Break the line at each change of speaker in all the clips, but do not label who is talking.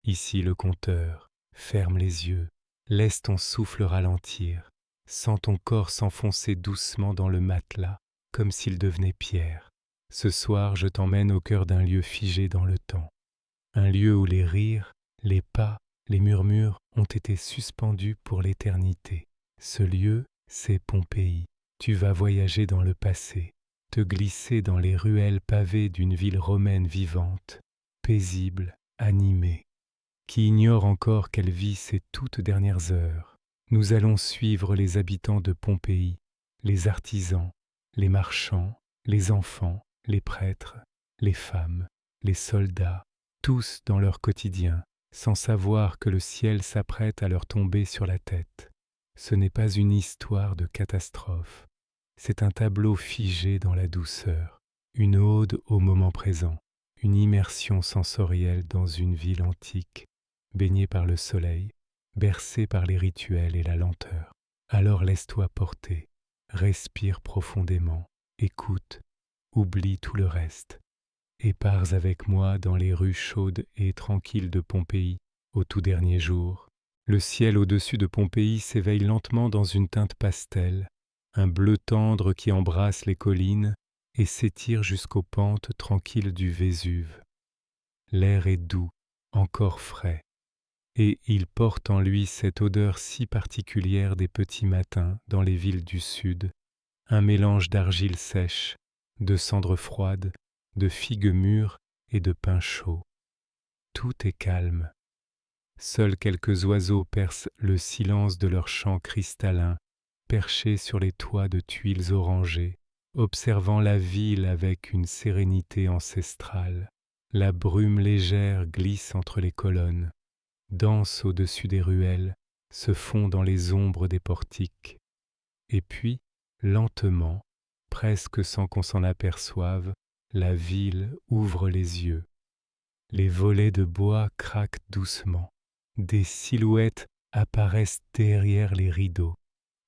Ici le compteur, ferme les yeux, laisse ton souffle ralentir, sens ton corps s'enfoncer doucement dans le matelas, comme s'il devenait pierre. Ce soir, je t'emmène au cœur d'un lieu figé dans le temps. Un lieu où les rires, les pas, les murmures ont été suspendus pour l'éternité. Ce lieu, c'est Pompéi. Tu vas voyager dans le passé, te glisser dans les ruelles pavées d'une ville romaine vivante, paisible, animée, qui ignore encore qu'elle vit ses toutes dernières heures. Nous allons suivre les habitants de Pompéi, les artisans, les marchands, les enfants, les prêtres, les femmes, les soldats, tous dans leur quotidien, sans savoir que le ciel s'apprête à leur tomber sur la tête. Ce n'est pas une histoire de catastrophe, c'est un tableau figé dans la douceur, une ode au moment présent, une immersion sensorielle dans une ville antique, baignée par le soleil, bercée par les rituels et la lenteur. Alors laisse-toi porter, respire profondément, écoute, oublie tout le reste, et pars avec moi dans les rues chaudes et tranquilles de Pompéi, au tout dernier jour. Le ciel au-dessus de Pompéi s'éveille lentement dans une teinte pastel, un bleu tendre qui embrasse les collines et s'étire jusqu'aux pentes tranquilles du Vésuve. L'air est doux, encore frais, et il porte en lui cette odeur si particulière des petits matins dans les villes du sud, un mélange d'argile sèche, de cendres froides, de figues mûres et de pain chaud. Tout est calme. Seuls quelques oiseaux percent le silence de leurs chants cristallins, perchés sur les toits de tuiles orangées, observant la ville avec une sérénité ancestrale. La brume légère glisse entre les colonnes, danse au-dessus des ruelles, se fond dans les ombres des portiques. Et puis, lentement, presque sans qu'on s'en aperçoive, la ville ouvre les yeux. Les volets de bois craquent doucement. Des silhouettes apparaissent derrière les rideaux.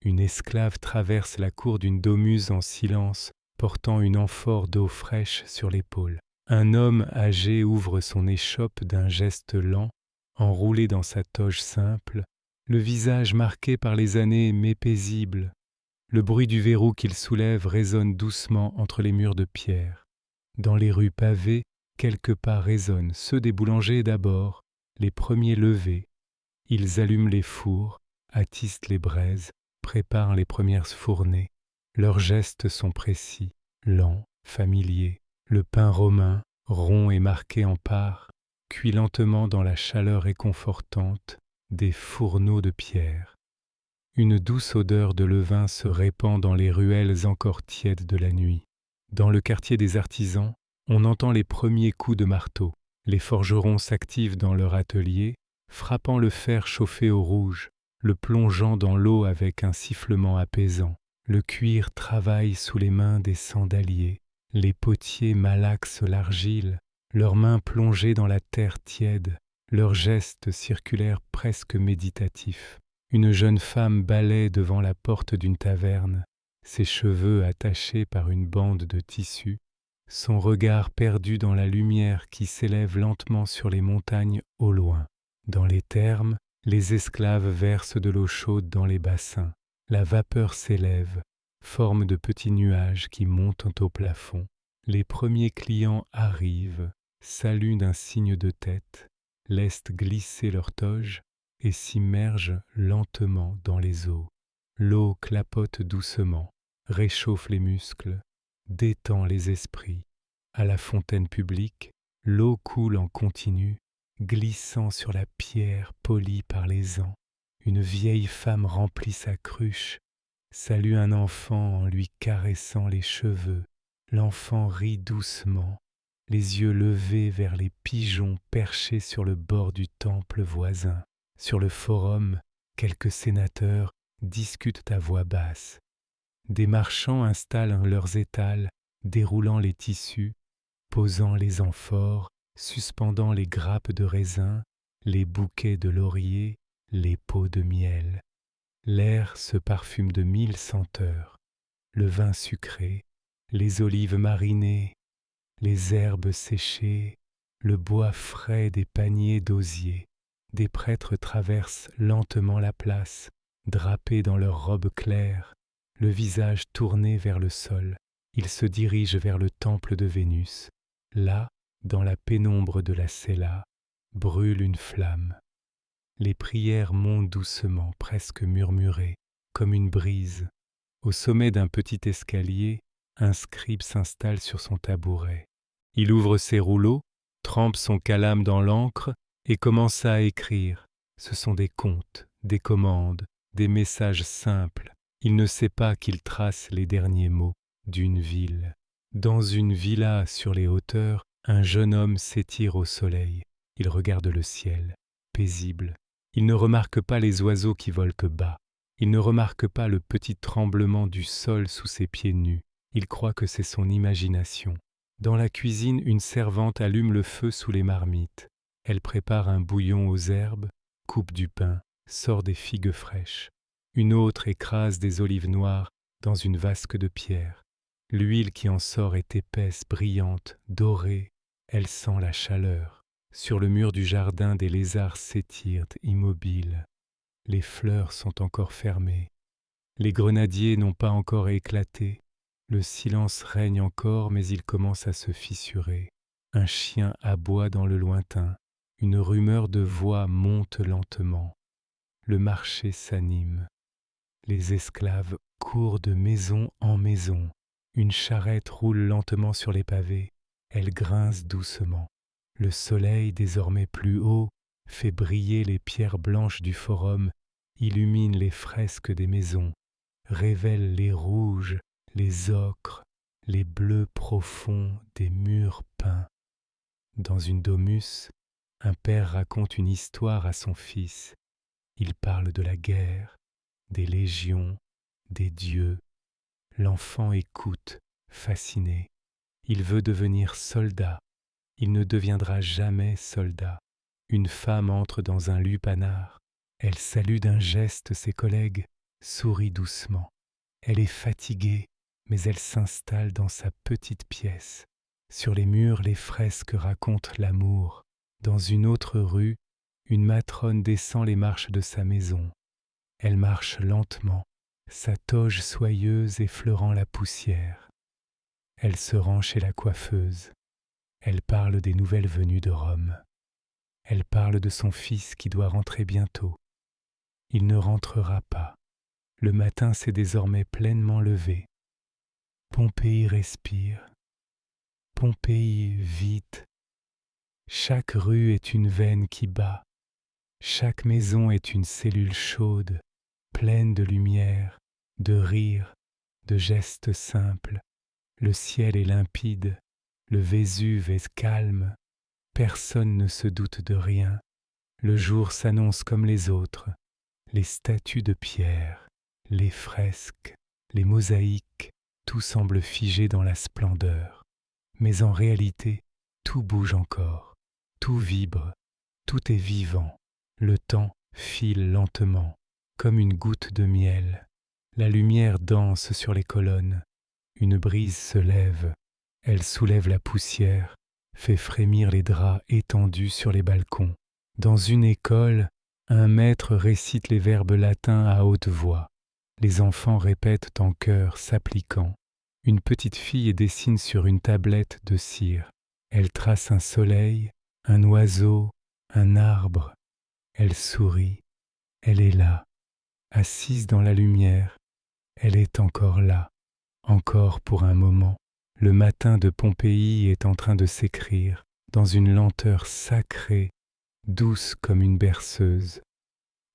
Une esclave traverse la cour d'une domuse en silence, portant une amphore d'eau fraîche sur l'épaule. Un homme âgé ouvre son échoppe d'un geste lent, enroulé dans sa toge simple, le visage marqué par les années mais paisible. Le bruit du verrou qu'il soulève résonne doucement entre les murs de pierre. Dans les rues pavées, quelques pas résonnent, ceux des boulangers d'abord, les premiers levés. Ils allument les fours, attissent les braises, préparent les premières fournées. Leurs gestes sont précis, lents, familiers. Le pain romain, rond et marqué en parts, cuit lentement dans la chaleur réconfortante des fourneaux de pierre. Une douce odeur de levain se répand dans les ruelles encore tièdes de la nuit. Dans le quartier des artisans, on entend les premiers coups de marteau. Les forgerons s'activent dans leur atelier, frappant le fer chauffé au rouge, le plongeant dans l'eau avec un sifflement apaisant. Le cuir travaille sous les mains des sandaliers. Les potiers malaxent l'argile, leurs mains plongées dans la terre tiède, leurs gestes circulaires presque méditatifs. Une jeune femme balaie devant la porte d'une taverne, ses cheveux attachés par une bande de tissu, son regard perdu dans la lumière qui s'élève lentement sur les montagnes au loin. Dans les thermes, les esclaves versent de l'eau chaude dans les bassins. La vapeur s'élève, forme de petits nuages qui montent au plafond. Les premiers clients arrivent, saluent d'un signe de tête, laissent glisser leur toge et s'immergent lentement dans les eaux. L'eau clapote doucement, réchauffe les muscles, détend les esprits. À la fontaine publique, l'eau coule en continu, glissant sur la pierre polie par les ans. Une vieille femme remplit sa cruche, salue un enfant en lui caressant les cheveux. L'enfant rit doucement, les yeux levés vers les pigeons perchés sur le bord du temple voisin. Sur le forum, quelques sénateurs discutent à voix basse. Des marchands installent leurs étals, déroulant les tissus, posant les amphores, suspendant les grappes de raisin, les bouquets de laurier, les pots de miel. L'air se parfume de 1000 senteurs, le vin sucré, les olives marinées, les herbes séchées, le bois frais des paniers d'osier. Des prêtres traversent lentement la place, drapés dans leurs robes claires, le visage tourné vers le sol. Ils se dirigent vers le temple de Vénus. Là, dans la pénombre de la cella, brûle une flamme. Les prières montent doucement, presque murmurées, comme une brise. Au sommet d'un petit escalier, un scribe s'installe sur son tabouret. Il ouvre ses rouleaux, trempe son calame dans l'encre et commence à écrire. Ce sont des contes, des commandes, des messages simples. Il ne sait pas qu'il trace les derniers mots d'une ville. Dans une villa sur les hauteurs, un jeune homme s'étire au soleil. Il regarde le ciel, paisible. Il ne remarque pas les oiseaux qui volent bas. Il ne remarque pas le petit tremblement du sol sous ses pieds nus. Il croit que c'est son imagination. Dans la cuisine, une servante allume le feu sous les marmites. Elle prépare un bouillon aux herbes, coupe du pain, sort des figues fraîches. Une autre écrase des olives noires dans une vasque de pierre. L'huile qui en sort est épaisse, brillante, dorée. Elle sent la chaleur. Sur le mur du jardin, des lézards s'étirent, immobiles. Les fleurs sont encore fermées. Les grenadiers n'ont pas encore éclaté. Le silence règne encore, mais il commence à se fissurer. Un chien aboie dans le lointain. Une rumeur de voix monte lentement. Le marché s'anime. Les esclaves courent de maison en maison. Une charrette roule lentement sur les pavés. Elle grince doucement. Le soleil, désormais plus haut, fait briller les pierres blanches du forum, illumine les fresques des maisons, révèle les rouges, les ocres, les bleus profonds des murs peints. Dans une domus, un père raconte une histoire à son fils. Il parle de la guerre, des légions, des dieux. L'enfant écoute, fasciné. Il veut devenir soldat. Il ne deviendra jamais soldat. Une femme entre dans un lupanar. Elle salue d'un geste ses collègues, sourit doucement. Elle est fatiguée, mais elle s'installe dans sa petite pièce. Sur les murs, les fresques racontent l'amour. Dans une autre rue, une matrone descend les marches de sa maison. Elle marche lentement, sa toge soyeuse effleurant la poussière. Elle se rend chez la coiffeuse. Elle parle des nouvelles venues de Rome. Elle parle de son fils qui doit rentrer bientôt. Il ne rentrera pas. Le matin s'est désormais pleinement levé. Pompéi respire. Pompéi vite. Chaque rue est une veine qui bat. Chaque maison est une cellule chaude, pleine de lumière, de rire, de gestes simples. Le ciel est limpide. Le Vésuve est calme, personne ne se doute de rien. Le jour s'annonce comme les autres. Les statues de pierre, les fresques, les mosaïques, tout semble figé dans la splendeur. Mais en réalité, tout bouge encore, tout vibre, tout est vivant. Le temps file lentement, comme une goutte de miel. La lumière danse sur les colonnes. Une brise se lève. Elle soulève la poussière, fait frémir les draps étendus sur les balcons. Dans une école, un maître récite les verbes latins à haute voix. Les enfants répètent en chœur, s'appliquant. Une petite fille dessine sur une tablette de cire. Elle trace un soleil, un oiseau, un arbre. Elle sourit. Elle est là, assise dans la lumière. Elle est encore là, encore pour un moment. Le matin de Pompéi est en train de s'écrire dans une lenteur sacrée, douce comme une berceuse.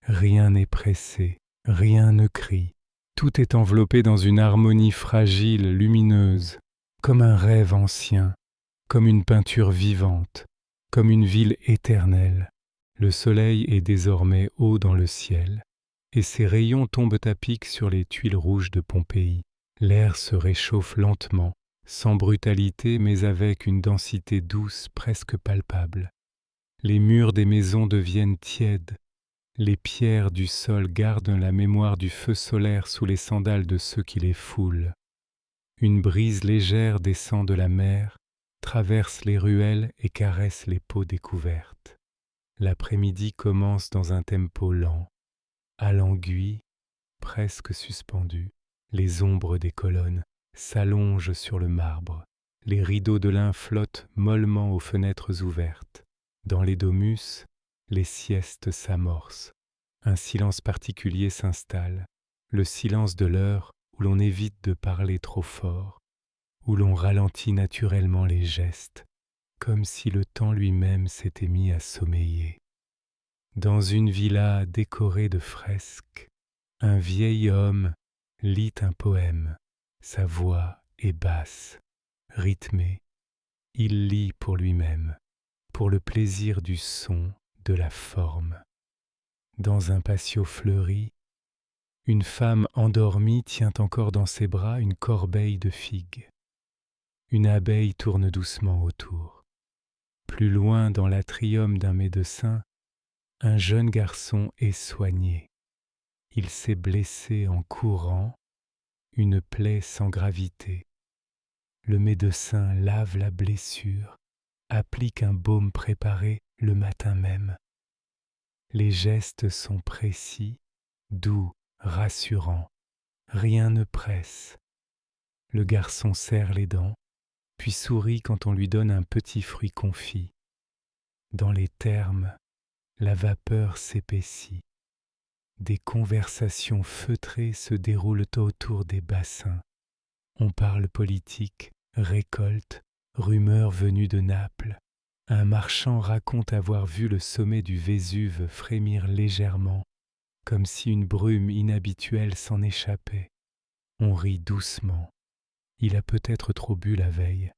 Rien n'est pressé, rien ne crie. Tout est enveloppé dans une harmonie fragile, lumineuse, comme un rêve ancien, comme une peinture vivante, comme une ville éternelle. Le soleil est désormais haut dans le ciel, et ses rayons tombent à pic sur les tuiles rouges de Pompéi. L'air se réchauffe lentement, sans brutalité mais avec une densité douce presque palpable. Les murs des maisons deviennent tièdes. Les pierres du sol gardent la mémoire du feu solaire sous les sandales de ceux qui les foulent. Une brise légère descend de la mer, traverse les ruelles et caresse les peaux découvertes. L'après-midi commence dans un tempo lent, à l'anguille, presque suspendu. Les ombres des colonnes s'allongent sur le marbre. Les rideaux de lin flottent mollement aux fenêtres ouvertes. Dans les domus, les siestes s'amorcent. Un silence particulier s'installe, le silence de l'heure où l'on évite de parler trop fort, où l'on ralentit naturellement les gestes, comme si le temps lui-même s'était mis à sommeiller. Dans une villa décorée de fresques, un vieil homme lit un poème. Sa voix est basse, rythmée. Il lit pour lui-même, pour le plaisir du son, de la forme. Dans un patio fleuri, une femme endormie tient encore dans ses bras une corbeille de figues. Une abeille tourne doucement autour. Plus loin, dans l'atrium d'un médecin, un jeune garçon est soigné. Il s'est blessé en courant, une plaie sans gravité. Le médecin lave la blessure, applique un baume préparé le matin même. Les gestes sont précis, doux, rassurants. Rien ne presse. Le garçon serre les dents, puis sourit quand on lui donne un petit fruit confit. Dans les thermes, la vapeur s'épaissit. Des conversations feutrées se déroulent autour des bassins. On parle politique, récolte, rumeurs venues de Naples. Un marchand raconte avoir vu le sommet du Vésuve frémir légèrement, comme si une brume inhabituelle s'en échappait. On rit doucement. Il a peut-être trop bu la veille.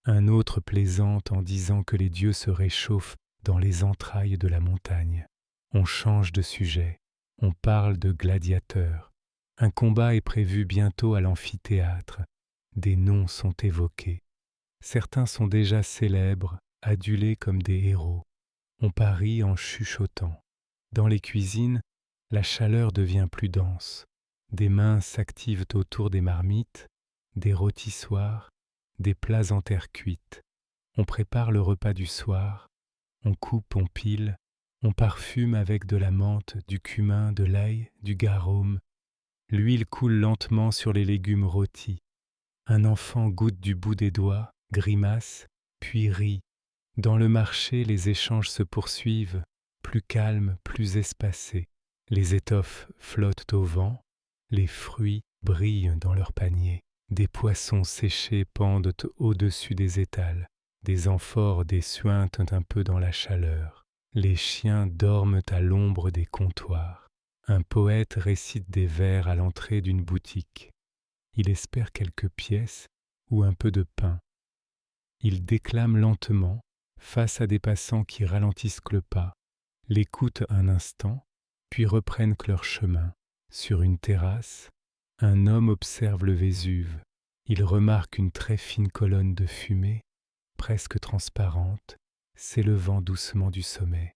Un autre plaisante en disant que les dieux se réchauffent dans les entrailles de la montagne. On change de sujet. On parle de gladiateurs. Un combat est prévu bientôt à l'amphithéâtre. Des noms sont évoqués. Certains sont déjà célèbres, adulés comme des héros. On parie en chuchotant. Dans les cuisines, la chaleur devient plus dense. Des mains s'activent autour des marmites, des rôtissoirs, des plats en terre cuite. On prépare le repas du soir. On coupe, on pile. On parfume avec de la menthe, du cumin, de l'ail, du garum. L'huile coule lentement sur les légumes rôtis. Un enfant goûte du bout des doigts, grimace, puis rit. Dans le marché, les échanges se poursuivent, plus calmes, plus espacés. Les étoffes flottent au vent, les fruits brillent dans leurs paniers. Des poissons séchés pendent au-dessus des étals. Des amphores des suintent un peu dans la chaleur. Les chiens dorment à l'ombre des comptoirs. Un poète récite des vers à l'entrée d'une boutique. Il espère quelques pièces ou un peu de pain. Il déclame lentement, face à des passants qui ralentissent le pas, l'écoutent un instant, puis reprennent leur chemin. Sur une terrasse, un homme observe le Vésuve. Il remarque une très fine colonne de fumée, presque transparente, s'élevant doucement du sommet.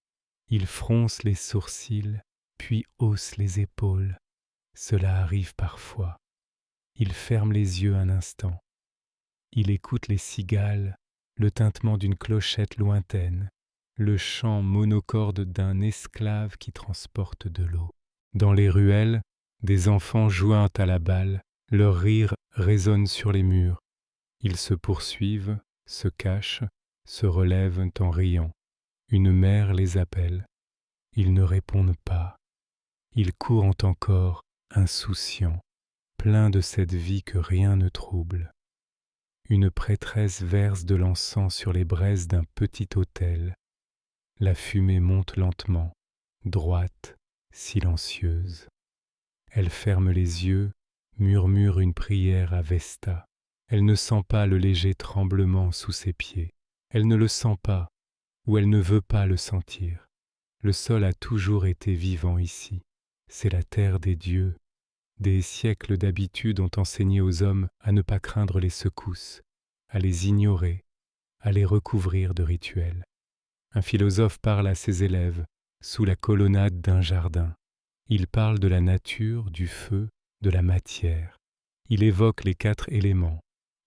Il fronce les sourcils, puis hausse les épaules. Cela arrive parfois. Il ferme les yeux un instant. Il écoute les cigales, le tintement d'une clochette lointaine, le chant monocorde d'un esclave qui transporte de l'eau. Dans les ruelles, des enfants jouant à la balle, leur rire résonne sur les murs. Ils se poursuivent, se cachent, se relèvent en riant. Une mère les appelle. Ils ne répondent pas. Ils courent encore, insouciants, pleins de cette vie que rien ne trouble. Une prêtresse verse de l'encens sur les braises d'un petit autel. La fumée monte lentement, droite, silencieuse. Elle ferme les yeux, murmure une prière à Vesta. Elle ne sent pas le léger tremblement sous ses pieds. Elle ne le sent pas, ou elle ne veut pas le sentir. Le sol a toujours été vivant ici. C'est la terre des dieux. Des siècles d'habitude ont enseigné aux hommes à ne pas craindre les secousses, à les ignorer, à les recouvrir de rituels. Un philosophe parle à ses élèves sous la colonnade d'un jardin. Il parle de la nature, du feu, de la matière. Il évoque les 4 éléments.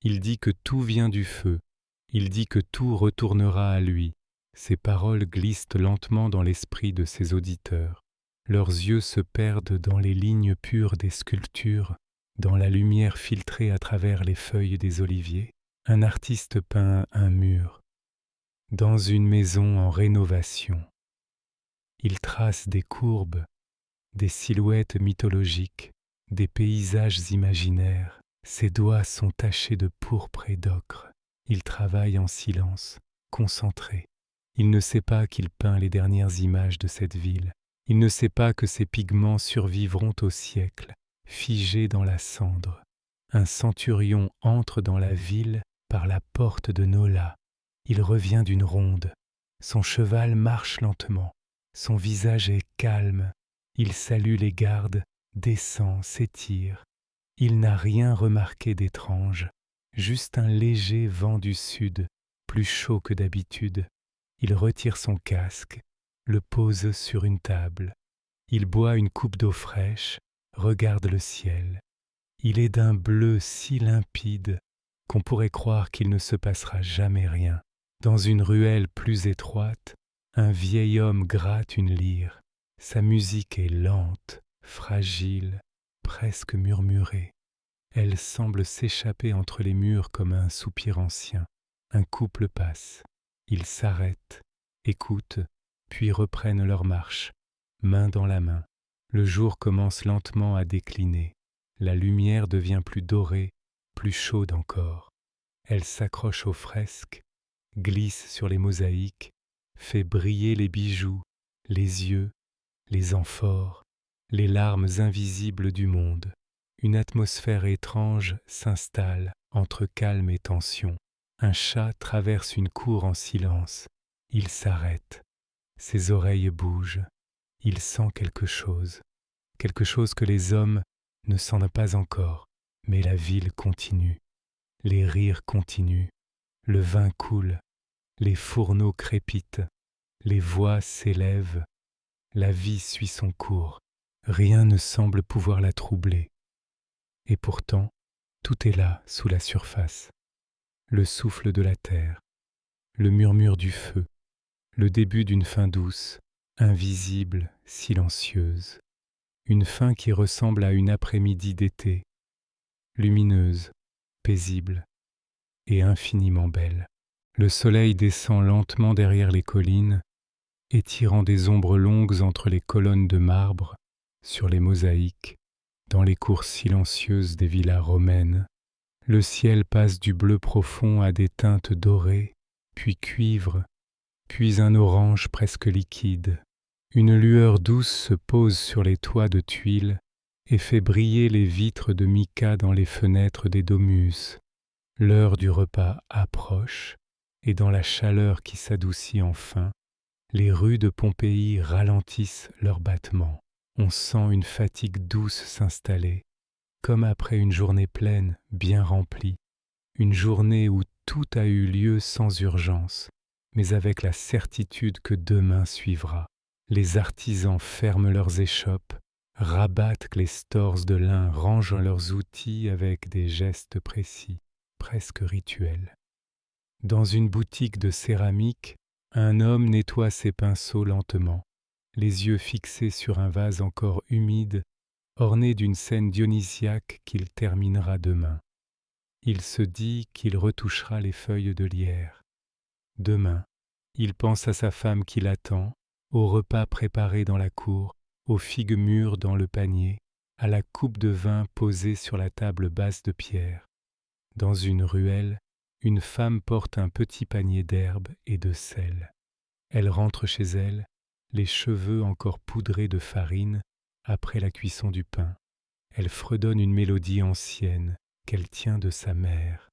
Il dit que tout vient du feu, Il dit que tout retournera à lui. Ses paroles glissent lentement dans l'esprit de ses auditeurs. Leurs yeux se perdent dans les lignes pures des sculptures, dans la lumière filtrée à travers les feuilles des oliviers. Un artiste peint un mur, dans une maison en rénovation. Il trace des courbes, des silhouettes mythologiques, des paysages imaginaires. Ses doigts sont tachés de pourpre et d'ocre. Il travaille en silence, concentré. Il ne sait pas qu'il peint les dernières images de cette ville. Il ne sait pas que ses pigments survivront au siècle, figés dans la cendre. Un centurion entre dans la ville par la porte de Nola. Il revient d'une ronde. Son cheval marche lentement. Son visage est calme. Il salue les gardes, descend, s'étire. Il n'a rien remarqué d'étrange, juste un léger vent du sud, plus chaud que d'habitude. Il retire son casque, le pose sur une table. Il boit une coupe d'eau fraîche, regarde le ciel. Il est d'un bleu si limpide qu'on pourrait croire qu'il ne se passera jamais rien. Dans une ruelle plus étroite, un vieil homme gratte une lyre. Sa musique est lente, fragile, presque murmurée. Elle semble s'échapper entre les murs comme un soupir ancien. Un couple passe. Ils s'arrêtent, écoutent, puis reprennent leur marche, main dans la main. Le jour commence lentement à décliner. La lumière devient plus dorée, plus chaude encore. Elle s'accroche aux fresques, glisse sur les mosaïques, fait briller les bijoux, les yeux, les amphores, les larmes invisibles du monde. Une atmosphère étrange s'installe entre calme et tension. Un chat traverse une cour en silence. Il s'arrête. Ses oreilles bougent. Il sent quelque chose que les hommes ne sentent pas encore. Mais la ville continue. Les rires continuent. Le vin coule. Les fourneaux crépitent. Les voix s'élèvent. La vie suit son cours. Rien ne semble pouvoir la troubler. Et pourtant, tout est là, sous la surface. Le souffle de la terre, le murmure du feu, le début d'une fin douce, invisible, silencieuse. Une fin qui ressemble à une après-midi d'été, lumineuse, paisible et infiniment belle. Le soleil descend lentement derrière les collines, étirant des ombres longues entre les colonnes de marbre, sur les mosaïques, dans les cours silencieuses des villas romaines. Le ciel passe du bleu profond à des teintes dorées, puis cuivre, puis un orange presque liquide. Une lueur douce se pose sur les toits de tuiles et fait briller les vitres de mica dans les fenêtres des domus. L'heure du repas approche, et dans la chaleur qui s'adoucit enfin, les rues de Pompéi ralentissent leurs battements. On sent une fatigue douce s'installer, comme après une journée pleine, bien remplie, une journée où tout a eu lieu sans urgence, mais avec la certitude que demain suivra. Les artisans ferment leurs échoppes, rabattent les stores de lin, rangent leurs outils avec des gestes précis, presque rituels. Dans une boutique de céramique, un homme nettoie ses pinceaux lentement, les yeux fixés sur un vase encore humide, orné d'une scène dionysiaque qu'il terminera demain. Il se dit qu'il retouchera les feuilles de lierre. Demain, il pense à sa femme qui l'attend, au repas préparé dans la cour, aux figues mûres dans le panier, à la coupe de vin posée sur la table basse de pierre. Dans une ruelle, une femme porte un petit panier d'herbes et de sel. Elle rentre chez elle, les cheveux encore poudrés de farine après la cuisson du pain. Elle fredonne une mélodie ancienne qu'elle tient de sa mère.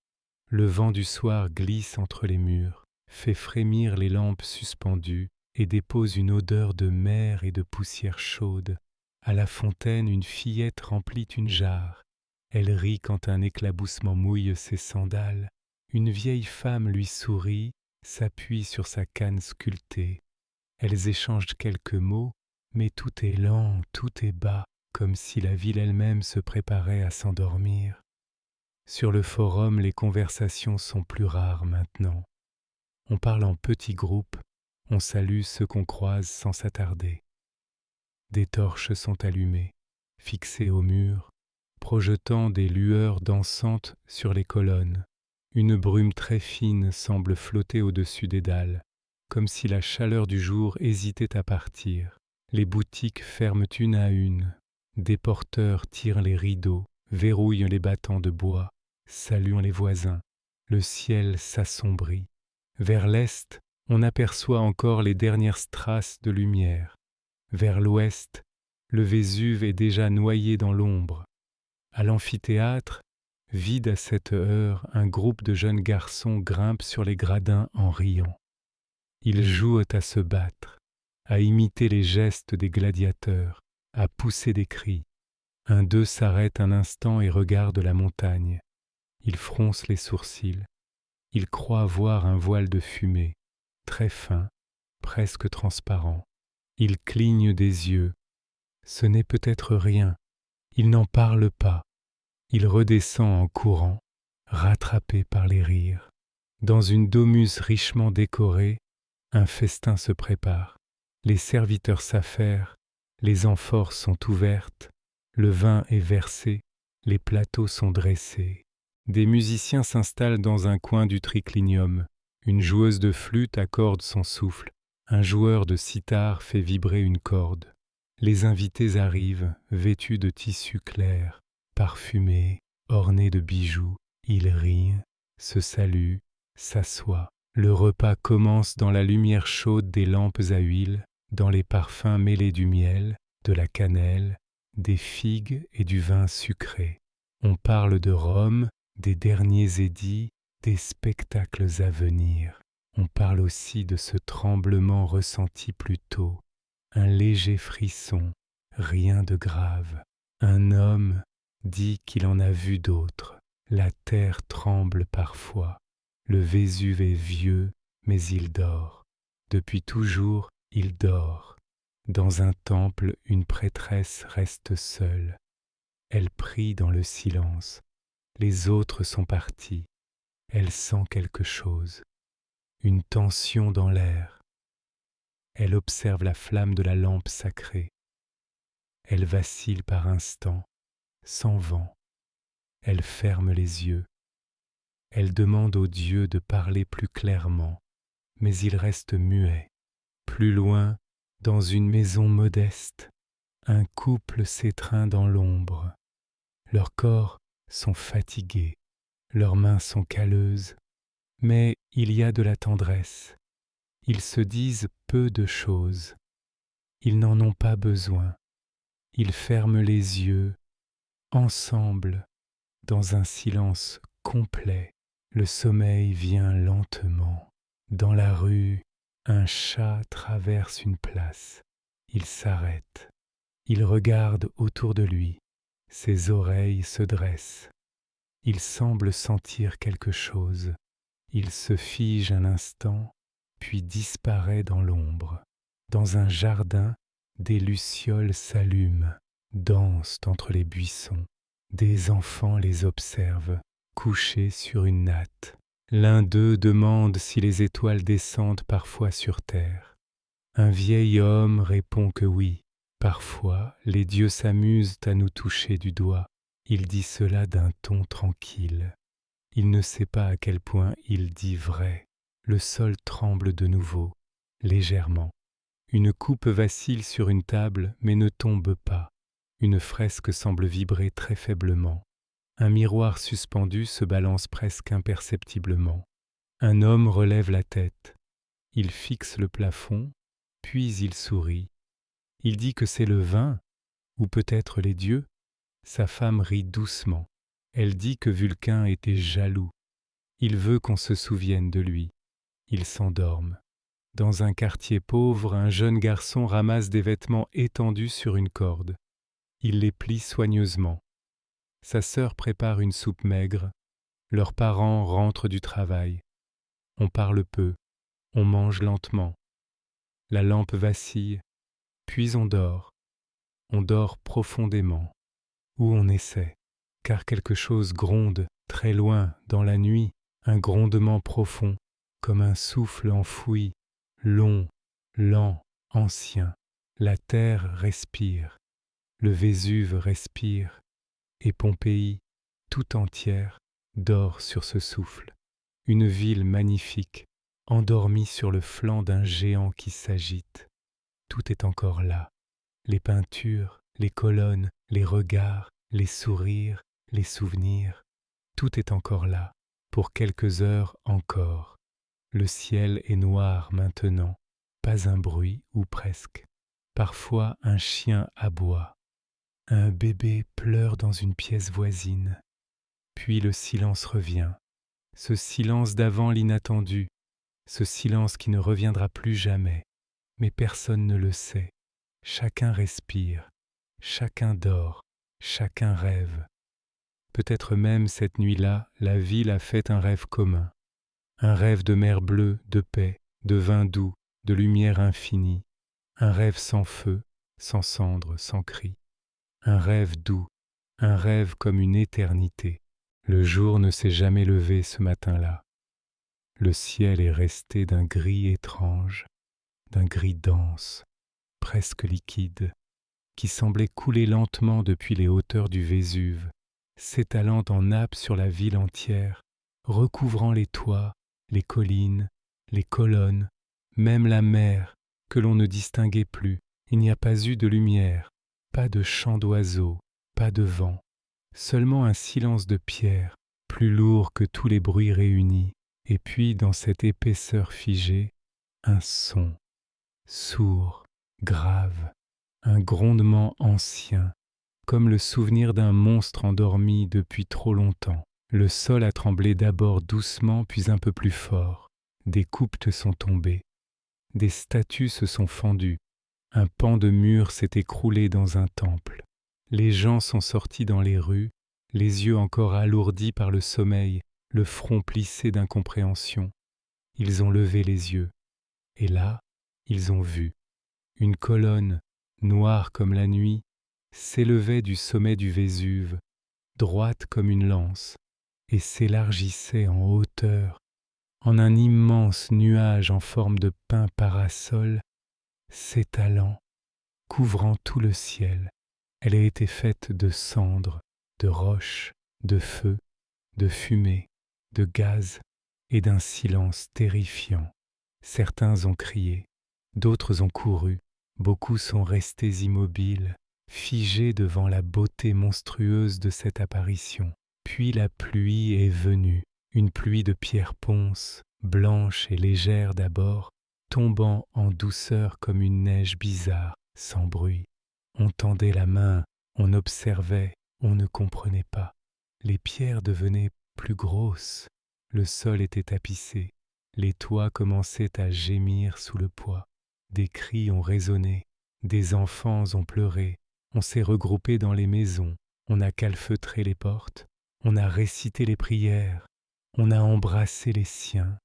Le vent du soir glisse entre les murs, fait frémir les lampes suspendues et dépose une odeur de mer et de poussière chaude. À la fontaine, une fillette remplit une jarre. Elle rit quand un éclaboussement mouille ses sandales. Une vieille femme lui sourit, s'appuie sur sa canne sculptée. Elles échangent quelques mots, mais tout est lent, tout est bas, comme si la ville elle-même se préparait à s'endormir. Sur le forum, les conversations sont plus rares maintenant. On parle en petits groupes, on salue ceux qu'on croise sans s'attarder. Des torches sont allumées, fixées au mur, projetant des lueurs dansantes sur les colonnes. Une brume très fine semble flotter au-dessus des dalles, comme si la chaleur du jour hésitait à partir. Les boutiques ferment une à une. Des porteurs tirent les rideaux, verrouillent les battants de bois, saluent les voisins. Le ciel s'assombrit. Vers l'est, on aperçoit encore les dernières strass de lumière. Vers l'ouest, le Vésuve est déjà noyé dans l'ombre. À l'amphithéâtre, vide à cette heure, un groupe de jeunes garçons grimpe sur les gradins en riant. Ils jouent à se battre, à imiter les gestes des gladiateurs, à pousser des cris. Un d'eux s'arrête un instant et regarde la montagne. Il fronce les sourcils. Il croit voir un voile de fumée, très fin, presque transparent. Il cligne des yeux. Ce n'est peut-être rien. Il n'en parle pas. Il redescend en courant, rattrapé par les rires. Dans une domus richement décorée, un festin se prépare. Les serviteurs s'affairent, les amphores sont ouvertes, le vin est versé, les plateaux sont dressés. Des musiciens s'installent dans un coin du triclinium. Une joueuse de flûte accorde son souffle. Un joueur de cithare fait vibrer une corde. Les invités arrivent, vêtus de tissus clairs, parfumés, ornés de bijoux. Ils rient, se saluent, s'assoient. Le repas commence dans la lumière chaude des lampes à huile, dans les parfums mêlés du miel, de la cannelle, des figues et du vin sucré. On parle de Rome, des derniers édits, des spectacles à venir. On parle aussi de ce tremblement ressenti plus tôt, un léger frisson, rien de grave. Un homme dit qu'il en a vu d'autres. La terre tremble parfois. Le Vésuve est vieux, mais il dort. Depuis toujours, il dort. Dans un temple, une prêtresse reste seule. Elle prie dans le silence. Les autres sont partis. Elle sent quelque chose, une tension dans l'air. Elle observe la flamme de la lampe sacrée. Elle vacille par instants, sans vent. Elle ferme les yeux. Elle demande au Dieu de parler plus clairement, mais il reste muet. Plus loin, dans une maison modeste, un couple s'étreint dans l'ombre. Leurs corps sont fatigués, leurs mains sont calleuses, mais il y a de la tendresse. Ils se disent peu de choses. Ils n'en ont pas besoin. Ils ferment les yeux, ensemble, dans un silence complet. Le sommeil vient lentement. Dans la rue, un chat traverse une place. Il s'arrête. Il regarde autour de lui. Ses oreilles se dressent. Il semble sentir quelque chose. Il se fige un instant, puis disparaît dans l'ombre. Dans un jardin, des lucioles s'allument, dansent entre les buissons. Des enfants les observent, couchés sur une natte. L'un d'eux demande si les étoiles descendent parfois sur terre. Un vieil homme répond que oui. Parfois, les dieux s'amusent à nous toucher du doigt. Il dit cela d'un ton tranquille. Il ne sait pas à quel point il dit vrai. Le sol tremble de nouveau, légèrement. Une coupe vacille sur une table, mais ne tombe pas. Une fresque semble vibrer très faiblement. Un miroir suspendu se balance presque imperceptiblement. Un homme relève la tête. Il fixe le plafond, puis il sourit. Il dit que c'est le vin, ou peut-être les dieux. Sa femme rit doucement. Elle dit que Vulcain était jaloux. Il veut qu'on se souvienne de lui. Ils s'endorment. Dans un quartier pauvre, un jeune garçon ramasse des vêtements étendus sur une corde. Il les plie soigneusement. Sa sœur prépare une soupe maigre. Leurs parents rentrent du travail. On parle peu. On mange lentement. La lampe vacille. Puis on dort. On dort profondément. Ou on essaie, car quelque chose gronde, très loin, dans la nuit, un grondement profond, comme un souffle enfoui, long, lent, ancien. La terre respire, le Vésuve respire, et Pompéi, tout entière, dort sur ce souffle. Une ville magnifique, endormie sur le flanc d'un géant qui s'agite. Tout est encore là, les peintures, les colonnes, les regards, les sourires, les souvenirs. Tout est encore là, pour quelques heures encore. Le ciel est noir maintenant, pas un bruit ou presque. Parfois un chien aboie, un bébé pleure dans une pièce voisine. Puis le silence revient, ce silence d'avant l'inattendu, ce silence qui ne reviendra plus jamais. Mais personne ne le sait. Chacun respire, chacun dort, chacun rêve. Peut-être même cette nuit-là, la ville a fait un rêve commun. Un rêve de mer bleue, de paix, de vin doux, de lumière infinie. Un rêve sans feu, sans cendre, sans cri. Un rêve doux, un rêve comme une éternité. Le jour ne s'est jamais levé ce matin-là. Le ciel est resté d'un gris étrange, d'un gris dense, presque liquide, qui semblait couler lentement depuis les hauteurs du Vésuve, s'étalant en nappe sur la ville entière, recouvrant les toits, les collines, les colonnes, même la mer, que l'on ne distinguait plus. Il n'y a pas eu de lumière, pas de chant d'oiseaux, pas de vent, seulement un silence de pierre, plus lourd que tous les bruits réunis, et puis dans cette épaisseur figée, un son, sourd, grave, un grondement ancien, comme le souvenir d'un monstre endormi depuis trop longtemps. Le sol a tremblé d'abord doucement puis un peu plus fort. Des coupes sont tombées. Des statues se sont fendues. Un pan de mur s'est écroulé dans un temple. Les gens sont sortis dans les rues, les yeux encore alourdis par le sommeil, le front plissé d'incompréhension. Ils ont levé les yeux. Et là, ils ont vu. Une colonne, noire comme la nuit, s'élevait du sommet du Vésuve, droite comme une lance, et s'élargissait en hauteur, en un immense nuage en forme de pin parasol, s'étalant, couvrant tout le ciel. Elle a été faite de cendres, de roches, de feu, de fumée, de gaz et d'un silence terrifiant. Certains ont crié, d'autres ont couru, beaucoup sont restés immobiles, figés devant la beauté monstrueuse de cette apparition. Puis la pluie est venue, une pluie de pierres ponces, blanche et légère d'abord, tombant en douceur comme une neige bizarre, sans bruit. On tendait la main, on observait, on ne comprenait pas. Les pierres devenaient plus grosses, le sol était tapissé, les toits commençaient à gémir sous le poids. Des cris ont résonné, des enfants ont pleuré, on s'est regroupé dans les maisons, on a calfeutré les portes, on a récité les prières, on a embrassé les siens.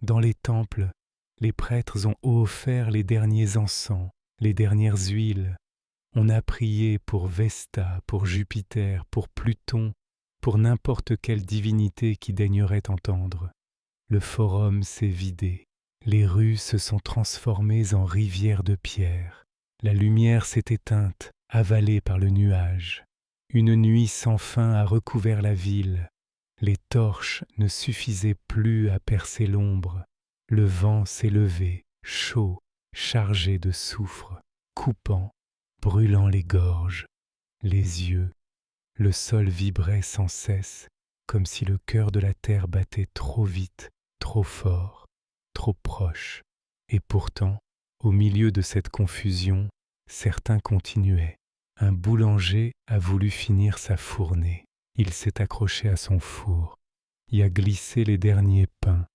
Dans les temples, les prêtres ont offert les derniers encens, les dernières huiles. On a prié pour Vesta, pour Jupiter, pour Pluton, pour n'importe quelle divinité qui daignerait entendre. Le forum s'est vidé. Les rues se sont transformées en rivières de pierre. La lumière s'est éteinte, avalée par le nuage. Une nuit sans fin a recouvert la ville. Les torches ne suffisaient plus à percer l'ombre. Le vent s'est levé, chaud, chargé de soufre, coupant, brûlant les gorges, les yeux. Le sol vibrait sans cesse, comme si le cœur de la terre battait trop vite, trop fort, trop proche. Et pourtant, au milieu de cette confusion, certains continuaient. Un boulanger a voulu finir sa fournée. Il s'est accroché à son four, y a glissé les derniers pains.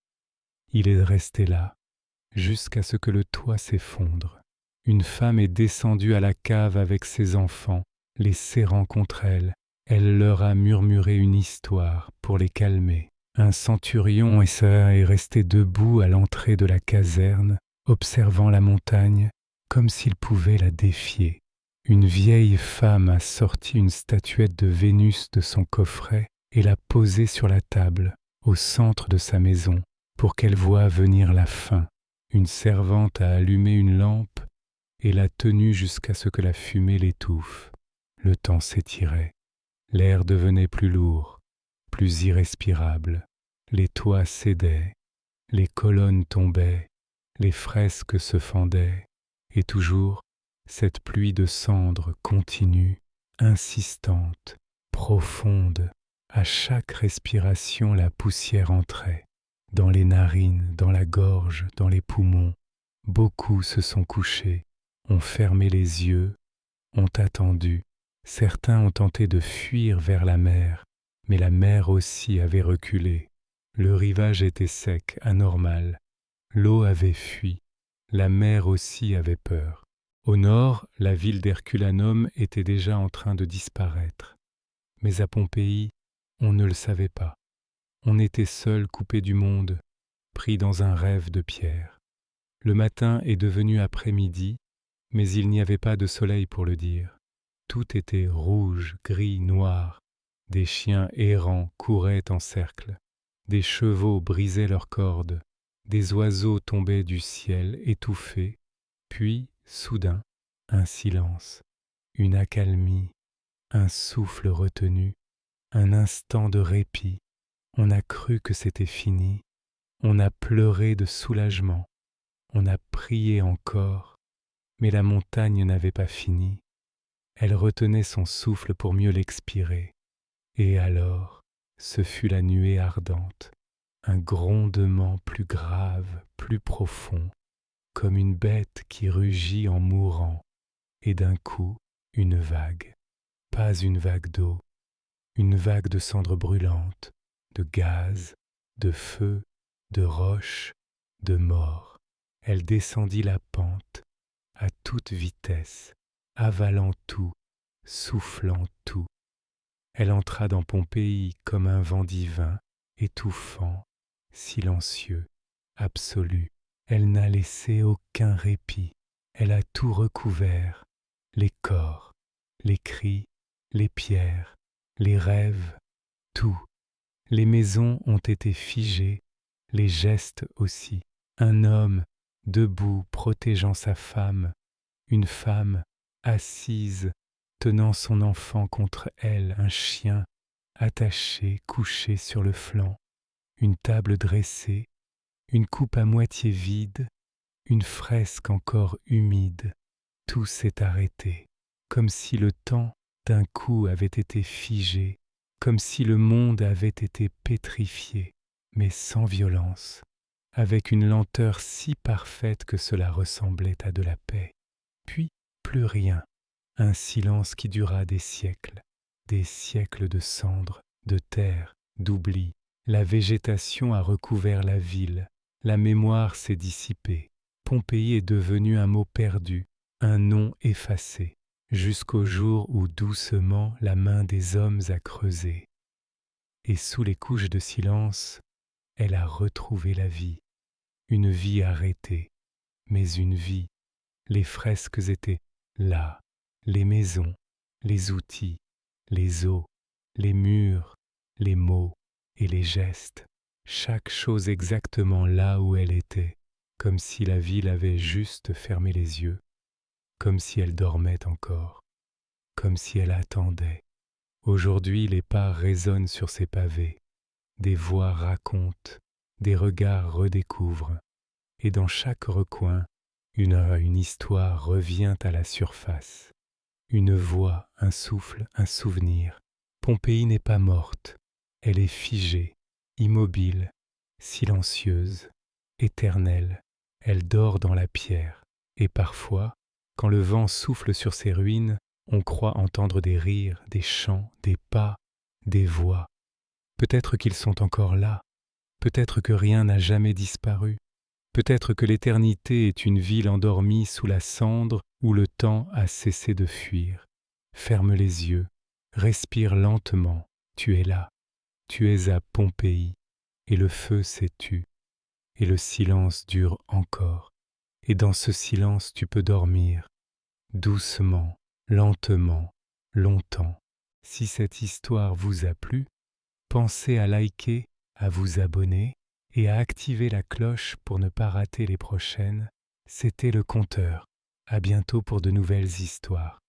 Il est resté là, jusqu'à ce que le toit s'effondre. Une femme est descendue à la cave avec ses enfants, les serrant contre elle. Elle leur a murmuré une histoire pour les calmer. Un centurion est resté debout à l'entrée de la caserne, observant la montagne, comme s'il pouvait la défier. Une vieille femme a sorti une statuette de Vénus de son coffret et l'a posée sur la table, au centre de sa maison, pour qu'elle voie venir la faim. Une servante a allumé une lampe et l'a tenue jusqu'à ce que la fumée l'étouffe. Le temps s'étirait, l'air devenait plus lourd, plus irrespirable, les toits cédaient, les colonnes tombaient, les fresques se fendaient, et toujours cette pluie de cendres continue, insistante, profonde. À chaque respiration, la poussière entrait, dans les narines, dans la gorge, dans les poumons. Beaucoup se sont couchés, ont fermé les yeux, ont attendu. Certains ont tenté de fuir vers la mer, mais la mer aussi avait reculé. Le rivage était sec, anormal. L'eau avait fui. La mer aussi avait peur. Au nord, la ville d'Herculanum était déjà en train de disparaître. Mais à Pompéi, on ne le savait pas. On était seul, coupé du monde, pris dans un rêve de pierre. Le matin est devenu après-midi, mais il n'y avait pas de soleil pour le dire. Tout était rouge, gris, noir. Des chiens errants couraient en cercle. Des chevaux brisaient leurs cordes. Des oiseaux tombaient du ciel, étouffés. Puis, soudain, un silence, une accalmie, un souffle retenu, un instant de répit. On a cru que c'était fini. On a pleuré de soulagement. On a prié encore. Mais la montagne n'avait pas fini. Elle retenait son souffle pour mieux l'expirer. Et alors, ce fut la nuée ardente, un grondement plus grave, plus profond, comme une bête qui rugit en mourant, et d'un coup, une vague, pas une vague d'eau, une vague de cendres brûlantes, de gaz, de feu, de roches, de mort. Elle descendit la pente, à toute vitesse, avalant tout, soufflant tout. Elle entra dans Pompéi comme un vent divin, étouffant, silencieux, absolu. Elle n'a laissé aucun répit. Elle a tout recouvert, les corps, les cris, les pierres, les rêves, tout. Les maisons ont été figées, les gestes aussi. Un homme, debout, protégeant sa femme, une femme, assise, tenant son enfant contre elle, un chien, attaché, couché sur le flanc, une table dressée, une coupe à moitié vide, une fresque encore humide. Tout s'est arrêté, comme si le temps d'un coup avait été figé, comme si le monde avait été pétrifié, mais sans violence, avec une lenteur si parfaite que cela ressemblait à de la paix. Puis plus rien, un silence qui dura des siècles de cendres, de terre, d'oubli. La végétation a recouvert la ville, la mémoire s'est dissipée. Pompéi est devenu un mot perdu, un nom effacé, jusqu'au jour où doucement la main des hommes a creusé. Et sous les couches de silence, elle a retrouvé la vie, une vie arrêtée, mais une vie. Les fresques étaient là, les maisons, les outils, les os, les murs, les mots et les gestes, chaque chose exactement là où elle était, comme si la ville avait juste fermé les yeux, comme si elle dormait encore, comme si elle attendait. Aujourd'hui, les pas résonnent sur ces pavés, des voix racontent, des regards redécouvrent, et dans chaque recoin, une histoire revient à la surface. Une voix, un souffle, un souvenir. Pompéi n'est pas morte, elle est figée, immobile, silencieuse, éternelle. Elle dort dans la pierre, et parfois, quand le vent souffle sur ses ruines, on croit entendre des rires, des chants, des pas, des voix. Peut-être qu'ils sont encore là, peut-être que rien n'a jamais disparu. Peut-être que l'éternité est une ville endormie sous la cendre où le temps a cessé de fuir. Ferme les yeux, respire lentement, tu es là, tu es à Pompéi, et le feu s'est tu, et le silence dure encore, et dans ce silence tu peux dormir, doucement, lentement, longtemps. Si cette histoire vous a plu, pensez à liker, à vous abonner, et à activer la cloche pour ne pas rater les prochaines. C'était le compteur. À bientôt pour de nouvelles histoires.